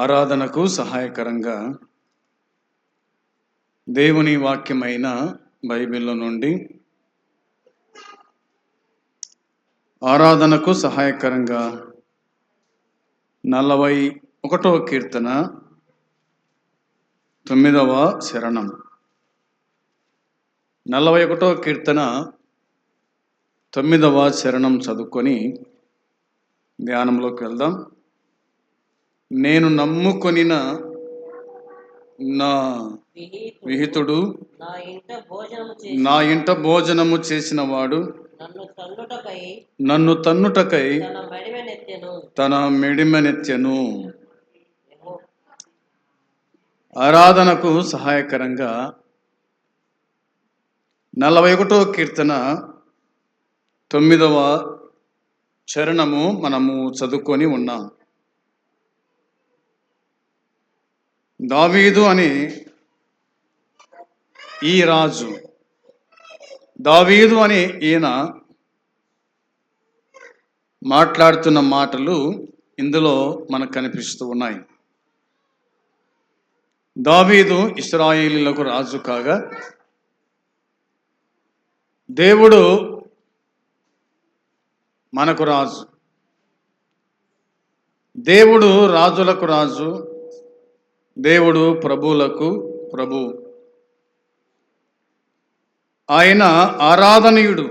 ఆరాధనకు సహాయకరంగా దేవుని వాక్యమైన బైబిల్లో నుండి ఆరాధనకు సహాయకరంగా 41వ కీర్తన 9వ శరణం. 41వ కీర్తన 9వ శరణం చదువుకొని ధ్యానంలోకి వెళ్దాం. నేను నమ్ముకొనిన నా విహితుడు నా ఇంట భోజనము చేసిన వాడు నన్ను తన్నుటకై తన మెడిమెనెత్తెను. ఆరాధనకు సహాయకరంగా 41వ కీర్తన 9వ చరణము మనము చదువుకొని ఉన్నాం. దావీదు అనే ఈ రాజు, దావీదు అనే ఈయన మాట్లాడుతున్న మాటలు ఇందులో మనకు కనిపిస్తూ ఉన్నాయి. దావీదు ఇశ్రాయేలీయులకు రాజు కాగా, దేవుడు మనకు రాజు. దేవుడు రాజులకు రాజు, దేవుడు ప్రభువులకు ప్రభు. ఆయన ఆరాధనీయుడు,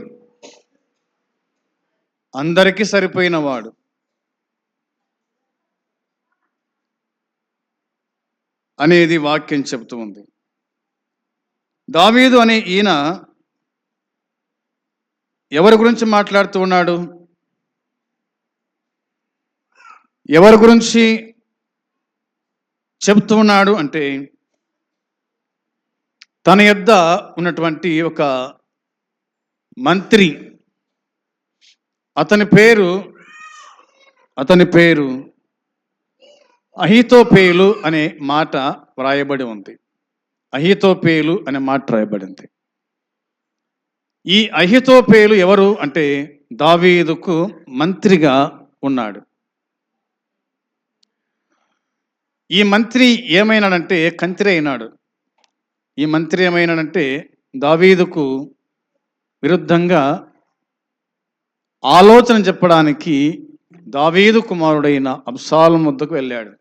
అందరికీ సరిపోయినవాడు. అనేది వాక్యం చెబుతూ ఉంది. దావీదు అనే ఈయన ఎవరి గురించి మాట్లాడుతూ ఉన్నాడు? ఎవరి గురించి చెబుతూ ఉన్నాడు అంటే, తన యొద్ద ఉన్నటువంటి ఒక మంత్రి, అతని పేరు అహీతోపేలు అనే మాట వ్రాయబడి ఉంది. అహీతోపేలు అనే మాట వ్రాయబడింది. ఈ అహీతోపేలు ఎవరు అంటే, దావీదుకు మంత్రిగా ఉన్నాడు. ఈ మంత్రి ఏమైనాడంటే కంత్రి అయినాడు. ఈ మంత్రి ఏమైనాడంటే దావీదుకు విరుద్ధంగా ఆలోచన చెప్పడానికి దావీదు కుమారుడైన అబ్షాలోము వద్దకు వెళ్ళాడు.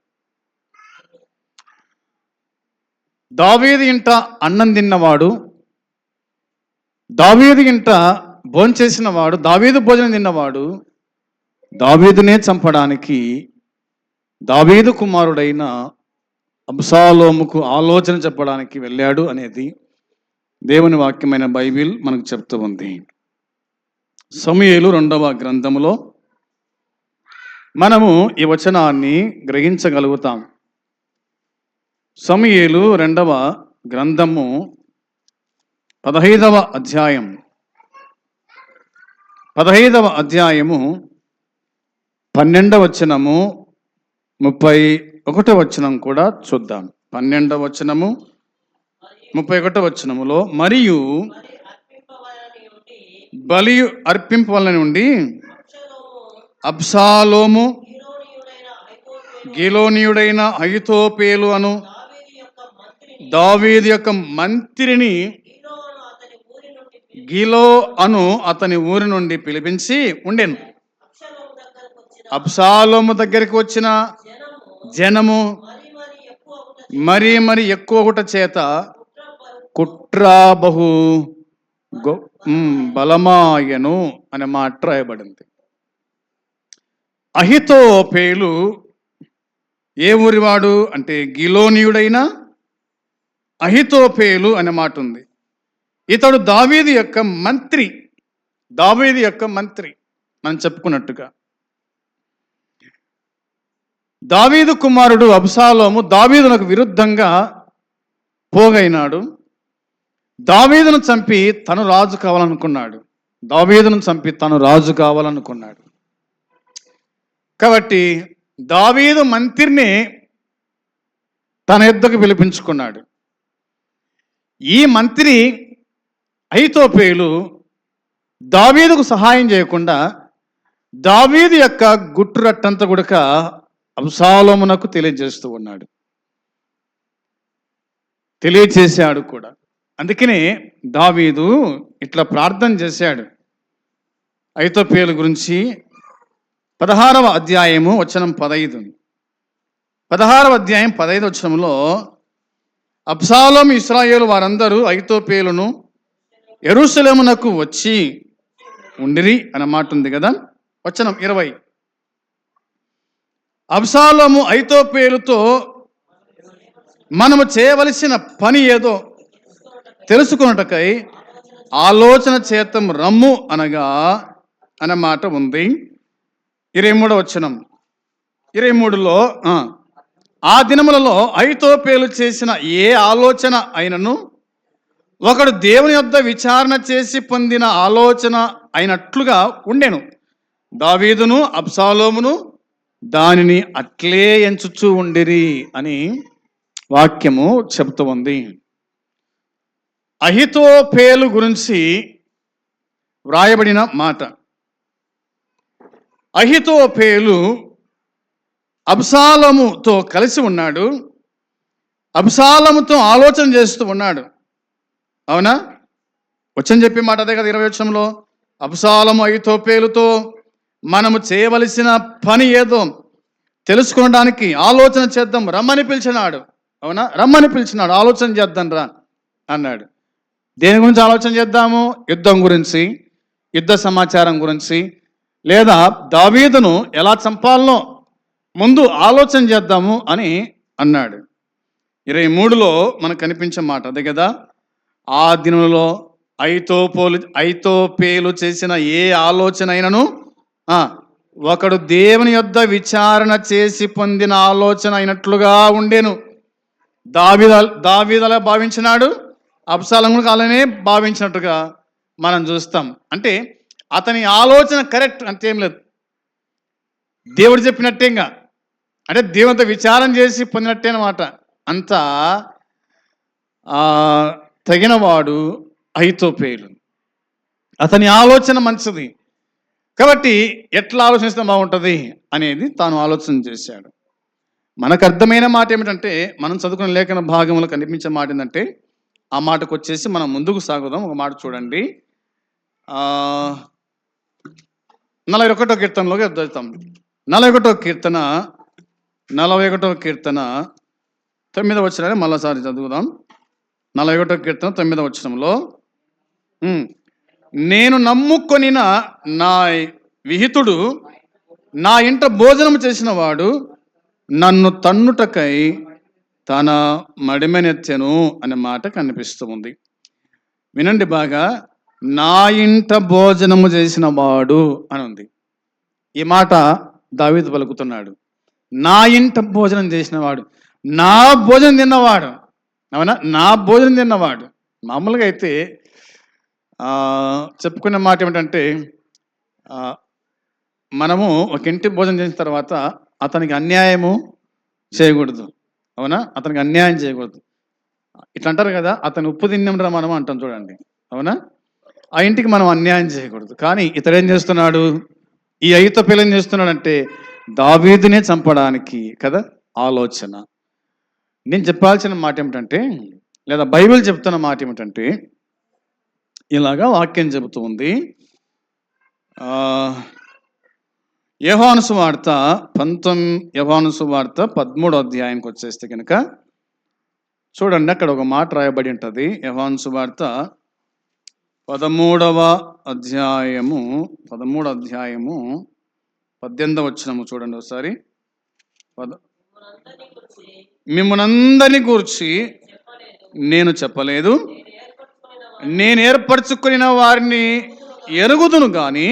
దావీదు ఇంట అన్నం తిన్నవాడు, దావీదు ఇంట భోంచేసిన వాడు, దావీదు భోజనం తిన్నవాడు దావీదునే చంపడానికి దావీదు కుమారుడైన అబ్షాలోముకు ఆలోచన చెప్పడానికి వెళ్ళాడు అనేది దేవుని వాక్యమైన బైబిల్ మనకు చెప్తూ ఉంది. సమూయేలు 2వ గ్రంథములో మనము ఈ వచనాన్ని గ్రహించగలుగుతాం. సమూయేలు 2వ గ్రంథము 15వ అధ్యాయము 12వ వచనము 31వ వచనం కూడా చూద్దాం. 12వ వచనము 31వ వచనములో, మరియు బలి అర్పింపవలన నుండి అబ్షాలోము గిలోనీయుడైన అహీతోపేలు అను దావీదు యొక్క మంత్రిని గిలో అను అతని ఊరి నుండి పిలిపించి ఉండెను. అబ్షాలోము దగ్గరికి వచ్చిన జనము మరి ఎక్కువ చేత కుట్ర బహు బలమాయను అనే మాట రాయబడింది. అహీతోపేలు ఏ ఊరివాడు అంటే గిలోనీయుడైన అహీతోపేలు అనే మాట ఉంది. ఇతడు దావీదు యొక్క మంత్రి మనం చెప్పుకున్నట్టుగా. దావీదు కుమారుడు అబ్షాలోము దావీదునకు విరుద్ధంగా పోగైనాడు. దావీదును చంపి తను రాజు కావాలనుకున్నాడు. కాబట్టి దావీదు మంత్రిని తన యొద్దకు పిలిపించుకున్నాడు. ఈ మంత్రి అహీతోపేలు దావీదుకు సహాయం చేయకుండా దావీదు యొక్క గుట్టు రట్టంతా గుడక అబ్షాలోమునకు తెలియజేస్తూ ఉన్నాడు, తెలియచేశాడు కూడా. అందుకనే దావీదు ఇట్లా ప్రార్థన చేశాడు. అహీతోపెలు గురించి 16వ అధ్యాయము వచనం 15. 16వ అధ్యాయం 15 వచనంలో అబ్షాలోము ఇశ్రాయేలు వారందరూ అహీతోపెలును యెరూషలేమునకు వచ్చి ఉండిరి అన్న మాట ఉంది కదా. వచనం 20. అబ్షాలోము అహీతోపెలుతో మనము చేయవలసిన పని ఏదో తెలుసుకొనుటకై ఆలోచన చేతం రమ్ము అనగా అన్న మాట ఉంది. 23వ వచనం 23లో ఆ దినములలో అహీతోపెలు చేసిన ఏ ఆలోచన అయినను ఒకడు దేవుని యొద్ద విచారణ చేసి పొందిన ఆలోచన అయినట్లుగా ఉండెను. దావీదును అబ్షాలోమును దానిని అట్లే ఎంచుచూ ఉండిరి అని వాక్యము చెబుతూ ఉంది. అహీతోపెలు గురించి వ్రాయబడిన మాట. అహీతోపెలు అబ్షాలోముతో కలిసి ఉన్నాడు, అబ్షాలోముతో ఆలోచన చేస్తూ ఉన్నాడు. అవునా? వచ్చని చెప్పే మాట అదే కదా 20వ వచనంలో. అబ్షాలోము అహీతోపెలుతో మనము చేయవలసిన పని ఏదో తెలుసుకోవడానికి ఆలోచన చేద్దాం రమ్మని పిలిచినాడు. అవునా? రమ్మని పిలిచినాడు, ఆలోచన చేద్దాం రా అన్నాడు. దేని గురించి ఆలోచన చేద్దాము? యుద్ధం గురించి, యుద్ధ సమాచారం గురించి, లేదా దావీదును ఎలా చంపాలనో ముందు ఆలోచన చేద్దాము అని అన్నాడు. 23లో మనకు కనిపించే మాట అదే కదా. ఆ దినంలో అహీతోపెలు చేసిన ఏ ఆలోచన అయినను ఒకడు దేవుని యొద్ద విచారణ చేసి పొందిన ఆలోచన అయినట్లుగా ఉండేను. దావీదు అలా భావించినాడు, అబ్షాలోము అలానే భావించినట్టుగా మనం చూస్తాం. అంటే అతని ఆలోచన కరెక్ట్ అంతేం లేదు, దేవుడు చెప్పినట్టేగా, అంటే దేవునితో విచారం చేసి పొందినట్టే అన్నమాట. అంతా తగినవాడు అహీతోపెలు. అతని ఆలోచన మంచిది కాబట్టి ఎట్లా ఆలోచిస్తే బాగుంటుంది అనేది తాను ఆలోచన చేశాడు. మనకు అర్థమైన మాట ఏమిటంటే, మనం చదువుకున్న లేఖన భాగంలో కనిపించే మాట ఏంటంటే, ఆ మాటకు వచ్చేసి మనం ముందుకు సాగుదాం. ఒక మాట చూడండి, 41వ కీర్తనలోకి చదువుతాం. 41వ కీర్తన 9వ వచనాన్ని మళ్ళీసారి చదువుదాం. 41వ కీర్తన 9వ వచనంలో, నేను నమ్ముకొనిన నా విహితుడు నా ఇంట భోజనం చేసిన వాడు నన్ను తన్నుటకై తన మడిమెనెత్తెను అనే మాట కనిపిస్తూ ఉంది. వినండి బాగా, నా ఇంట భోజనము చేసిన వాడు అని ఉంది. ఈ మాట దావీదు పలుకుతున్నాడు. నా ఇంట భోజనం చేసిన వాడు, నా భోజనం తిన్నవాడు. అవునా? నా భోజనం తిన్నవాడు. మామూలుగా అయితే చెప్పుకునే మాట ఏమిటంటే, మనము ఒక ఇంటి భోజనం చేసిన తర్వాత అతనికి అన్యాయము చేయకూడదు. అవునా? అతనికి అన్యాయం చేయకూడదు. ఇట్లా అంటారు కదా, అతను ఉప్పు తిన్నాంరా మనం అంటాం చూడండి. అవునా? ఆ ఇంటికి మనం అన్యాయం చేయకూడదు. కానీ ఇతడు ఏం చేస్తున్నాడు? ఈ అహీతోపెలు ఏం చేస్తున్నాడంటే దావీదునే చంపడానికి కదా ఆలోచన. నేను చెప్పాల్సిన మాట ఏమిటంటే, లేదా బైబిల్ చెప్తున్న మాట ఏమిటంటే, ఇలాగా వాక్యం చెబుతూ ఉంది. యోహాను సువార్త 13వ అధ్యాయానికి వచ్చేస్తే కనుక చూడండి, అక్కడ ఒక మాట రాయబడి ఉంటుంది. యోహాను సువార్త 13వ అధ్యాయము 18వ వచనము చూడండి ఒకసారి. మిమ్మునందరిని గూర్చి నేను చెప్పలేదు, నేను ఏర్పరచుకున్న వారిని ఎరుగుదును గాని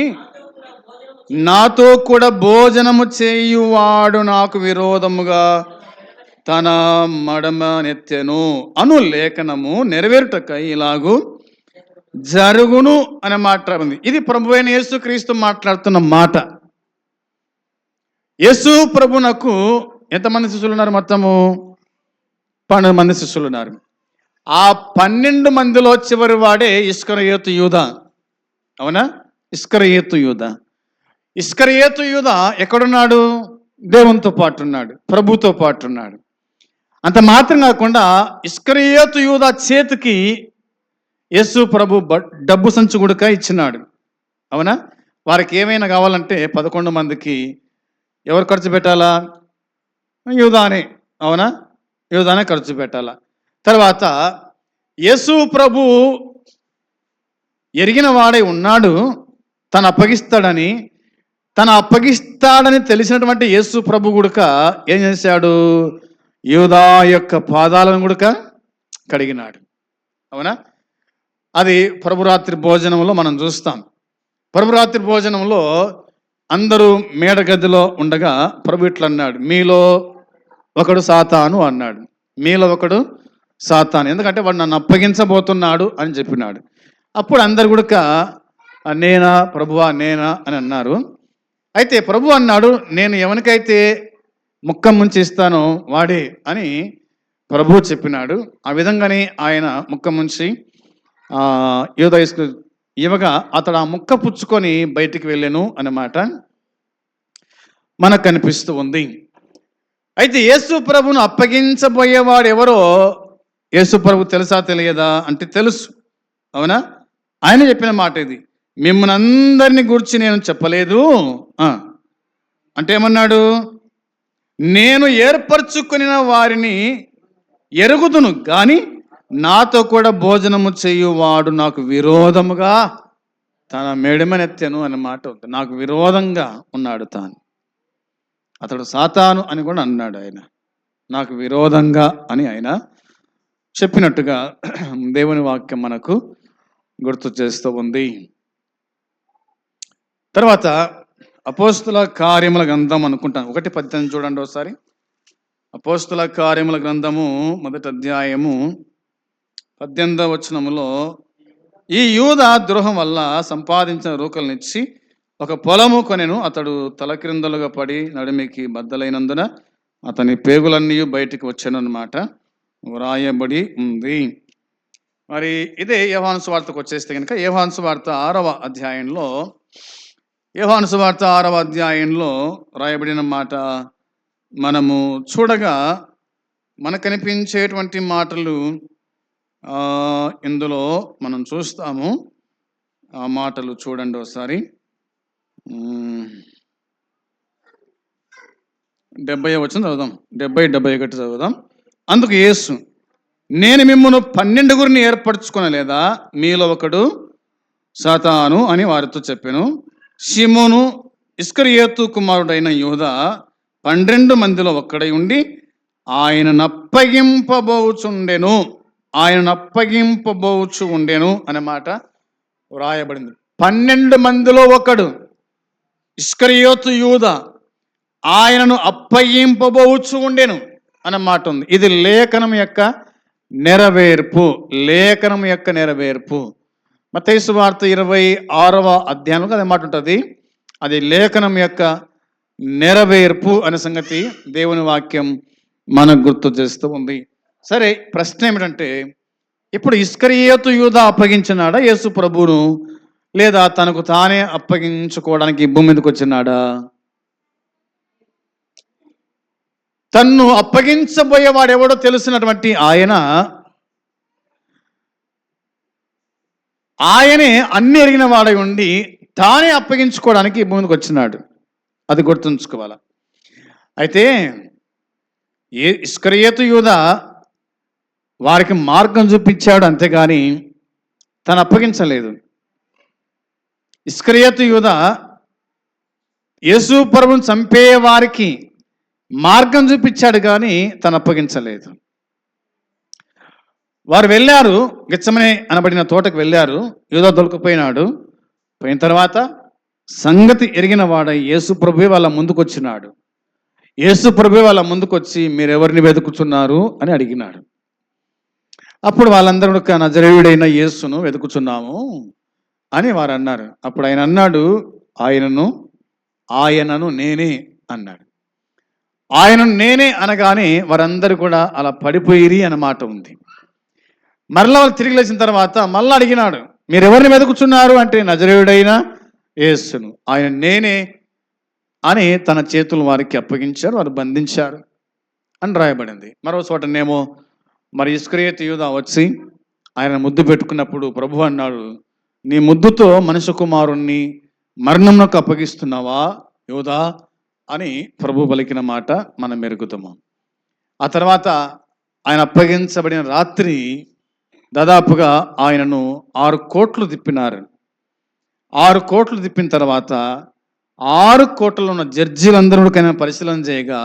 నాతో కూడా భోజనము చేయువాడు నాకు విరోధముగా తన మడమనెత్తెను అను లేఖనము నెరవేరుటకై ఇలాగూ జరుగును అనే మాట ఉంది. ఇది ప్రభువైన యేసుక్రీస్తు మాట్లాడుతున్న మాట. యేసు ప్రభునకు ఎంతమంది శిష్యులు ఉన్నారు? మొత్తము 12 మంది శిష్యులు ఉన్నారు. ఆ 12 మందిలో చివరి వాడే ఇస్కరియోతు యూదా. అవునా? ఇస్కరియోతు యూదా ఎక్కడున్నాడు? దేవునితో పాటు ఉన్నాడు, ప్రభుతో పాటు ఉన్నాడు. అంత మాత్రం కాకుండా ఇస్కరియోతు యూదా చేతికి యేసు ప్రభు డబ్బు సంచు గుడక ఇచ్చినాడు. అవునా? వారికి ఏమైనా కావాలంటే 11 మందికి ఎవరు ఖర్చు పెట్టాలా? యూదానే. అవునా? యూదానే ఖర్చు పెట్టాలా. తర్వాత యేసు ప్రభు ఎరిగిన వాడై ఉన్నాడు, తను అప్పగిస్తాడని తెలిసినటువంటి యేసు ప్రభు గుడక ఏం చేశాడు? యూదా యొక్క పాదాలను గుడక కడిగినాడు. అవునా? అది ప్రభురాత్రి భోజనంలో మనం చూస్తాం. ప్రభురాత్రి భోజనంలో అందరూ మేడ గదిలో ఉండగా ప్రభు ఇట్లా అన్నాడు, మీలో ఒకడు సాతాను అన్నాడు. మీలో ఒకడు సాతాను, ఎందుకంటే వాడు నన్ను అప్పగించబోతున్నాడు అని చెప్పినాడు. అప్పుడు అందరు కూడా నేనా ప్రభువా నేనా అని అన్నారు. అయితే ప్రభు అన్నాడు, నేను ఎవరికైతే ముఖం ముంచి ఇస్తానో వాడే అని ప్రభు చెప్పినాడు. ఆ విధంగానే ఆయన ముఖం ముంచి యూదా ఇవ్వగా అతడు ఆ ముక్క పుచ్చుకొని బయటికి వెళ్ళాను అన్నమాట మనకు కనిపిస్తూ ఉంది. అయితే యేసు ప్రభును అప్పగించబోయేవాడు ఎవరో యేసు ప్రభు తెలుసా తెలియదా అంటే తెలుసు. అవునా? ఆయన చెప్పిన మాట ఇది, మిమ్మల్ని అందరినీ గురించి నేను చెప్పలేదు అంటే ఏమన్నాడు? నేను ఏర్పరచుకున్న వారిని ఎరుగుదును కానీ నాతో కూడా భోజనము చేయువాడు నాకు విరోధముగా తన మెడమనెత్తెను అనే మాట ఉంది. నాకు విరోధంగా ఉన్నాడు తాను. అతడు సాతాను అని కూడా అన్నాడు. ఆయన నాకు విరోధంగా అని ఆయన చెప్పినట్టుగా దేవుని వాక్యం మనకు గుర్తు చేస్తూ ఉంది. తర్వాత అపోస్తుల కార్యముల గ్రంథం అనుకుంటాను 1:18 చూడండి ఒకసారి. అపోస్తుల కార్యముల గ్రంథము 1వ అధ్యాయము 18వ వచనములో, ఈ యూదా ద్రోహం వల్ల సంపాదించిన రూకలనిచ్చి ఒక పొలము కొనెను. అతడు తలక్రిందలుగా పడి నడిమికి బద్దలైనందున అతని పేగులన్నీ బయటికి వచ్చాను అన్నమాట వ్రాయబడి ఉంది. మరి ఇదే యోహాను సువార్తకు వచ్చేస్తే కనుక యోహాను సువార్త 6వ అధ్యాయంలో రాయబడిన మాట మనము చూడగా మనకు కనిపించేటువంటి మాటలు ఇందులో మనం చూస్తాము. ఆ మాటలు చూడండి ఒకసారి. 70 వచనం చదువుదాం. 70-71 చదువుదాం. అందుకు యేసు, నేను మిమ్మల్ని 12 ఏర్పరచుకొనలేదా? మీలో ఒకడు సాతాను అని వారితో చెప్పాను. షిమోను ఇస్కరియోతు కుమారుడైన యూదా 12 మందిలో ఒక్కడై ఉండి ఆయనను అప్పగింపబోచు ఉండెను అనే మాట వ్రాయబడింది. 12 మందిలో ఒకడు ఇస్కరియోతు యూదా ఆయనను అప్పగింపబోచు ఉండెను అనే మాట ఉంది. ఇది లేఖనం యొక్క నెరవేర్పు. మత్తయి సువార్త 26వ అధ్యాయంలో అదే మాట ఉంటుంది. అది లేఖనం యొక్క నెరవేర్పు అనే సంగతి దేవుని వాక్యం మనకు గుర్తు చేస్తూ ఉంది. సరే, ప్రశ్న ఏమిటంటే, ఇప్పుడు ఇస్కరియోతు యూదా అప్పగించినాడా యేసు ప్రభువును, లేదా తనకు తానే అప్పగించుకోవడానికి భూమి మీదకి వచ్చినాడా? తన్ను అప్పగించబోయేవాడెవడో తెలిసినటువంటి ఆయనే అన్ని ఎరిగిన వాడై ఉండి తానే అప్పగించుకోవడానికి భూమికి వచ్చినాడు. అది గుర్తుంచుకోవాలి. అయితే ఇస్కరియోతు యూదా వారికి మార్గం చూపించాడు, అంతేగాని తను అప్పగించలేదు. ఇస్కరియోతు యూదా యేసు ప్రభువును చంపే వారికి మార్గం చూపించాడు, కానీ తను అప్పగించలేదు. వారు వెళ్ళారు, గెత్సెమనే అనబడిన తోటకు వెళ్ళారు. యూదా దొరికిపోయినాడు. పోయిన తర్వాత సంగతి ఎరిగిన వాడై యేసు ప్రభువే వాళ్ళ ముందుకు వచ్చినాడు. యేసు ప్రభువే వాళ్ళ ముందుకు వచ్చి, మీరెవరిని వెతుకుతున్నారు అని అడిగినాడు. అప్పుడు వాళ్ళందరూ నజరేయుడైన యేసును వెతుకుచున్నాము అని వారు అన్నారు. అప్పుడు ఆయన అన్నాడు, ఆయనను నేనే అన్నాడు. ఆయనను నేనే అనగానే వారందరూ కూడా అలా పడిపోయిరి అన్నమాట ఉంది. మరలా వాళ్ళు తిరిగి లేచిన తర్వాత మళ్ళీ అడిగినాడు, మీరెవరిని వెతుకుచున్నారు అంటే నజరేయుడైన యేసును. ఆయన నేనే అని తన చేతులు వారికి అప్పగించాడు, వారు బంధించారు అని రాయబడింది. మరో చోటనేమో మరి ఇస్కరియోతు యూదా వచ్చి ఆయన ముద్దు పెట్టుకున్నప్పుడు ప్రభు అన్నాడు, నీ ముద్దుతో మనుష్య కుమారుణ్ణి మరణంలోకి అప్పగిస్తున్నావా యూదా అని ప్రభు పలికిన మాట మనం ఎరుగుతాము. ఆ తర్వాత ఆయన అప్పగించబడిన రాత్రి దాదాపుగా ఆయనను 6 కోట్లు తిప్పినారు. 6 కోట్లు తిప్పిన తర్వాత 6 కోట్లలో ఉన్న జడ్జీలందరూ ఆయన పరిశీలన చేయగా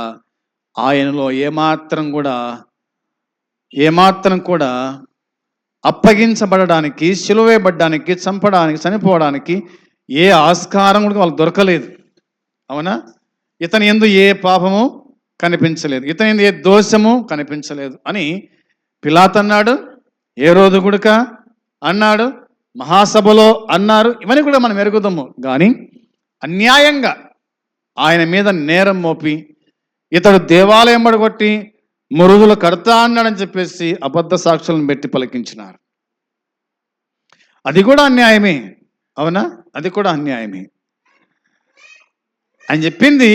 ఆయనలో ఏమాత్రం కూడా అప్పగించబడడానికి, సిలువేయబడ్డానికి, చంపడానికి, చనిపోవడానికి ఏ ఆస్కారం కూడా వాళ్ళకి దొరకలేదు. అవునా? ఇతని యందు ఏ పాపము కనిపించలేదు, ఇతని యందు ఏ దోషము కనిపించలేదు అని పిలాతు అన్నాడు, హేరోదు గుడక అన్నాడు, మహాసభలో అన్నారు. ఇవన్నీ కూడా మనం ఎరుగుదాము. కానీ అన్యాయంగా ఆయన మీద నేరం మోపి ఇతడు దేవాలయం పడగొట్టి మురుగులు కడతా అన్నాడని చెప్పేసి అబద్ధ సాక్షులను పెట్టి పలికించినారు. అది కూడా అన్యాయమే. అవునా? అది కూడా అన్యాయమే. ఆయన చెప్పింది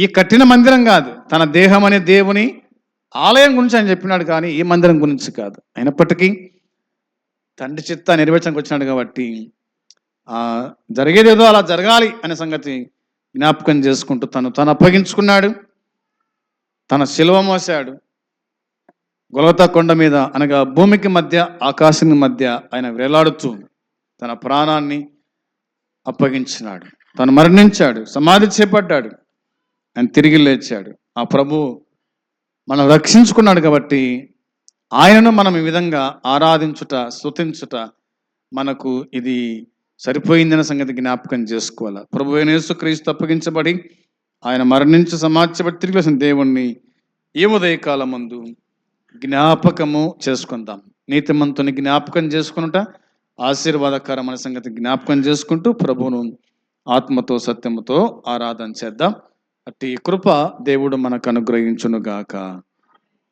ఈ కట్టిన మందిరం కాదు, తన దేహం అనే దేవుని ఆలయం గురించి ఆయన చెప్పినాడు, కానీ ఈ మందిరం గురించి కాదు. అయినప్పటికీ తండ్రి చిత్త నెరవేర్చడానికి వచ్చినాడు కాబట్టి జరిగేదేదో అలా జరగాలి అనే సంగతి జ్ఞాపకం చేసుకుంటూ తను అప్పగించుకున్నాడు. తన శిలువ మోసాడు. గొలగతా కొండ మీద అనగా భూమికి మధ్య ఆకాశానికి మధ్య ఆయన వేలాడుతూ తన ప్రాణాన్ని అప్పగించినాడు. తను మరణించాడు, సమాధి చేపట్టాడు, ఆయన తిరిగి లేచాడు. ఆ ప్రభు మనం రక్షించుకున్నాడు కాబట్టి ఆయనను మనం ఈ విధంగా ఆరాధించుట, స్తుతించుట మనకు ఇది సరిపోయిందనే సంగతి జ్ఞాపకం చేసుకోవాలి. ప్రభు అయిన యేసుక్రీస్తు అప్పగించబడి ఆయన మరణించి సమాధించబడి తిరిగి లేచిన దేవుణ్ణి ఈ ఉదయకాలం ముందు జ్ఞాపకము చేసుకుందాం. నీతిమంతుని జ్ఞాపకం చేసుకునుట ఆశీర్వాదకరమైన సంగతి జ్ఞాపకం చేసుకుంటూ ప్రభువును ఆత్మతో సత్యముతో ఆరాధన చేద్దాం. అట్టి కృప దేవుడు మనకు అనుగ్రహించునుగాక.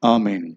ఆమేన్.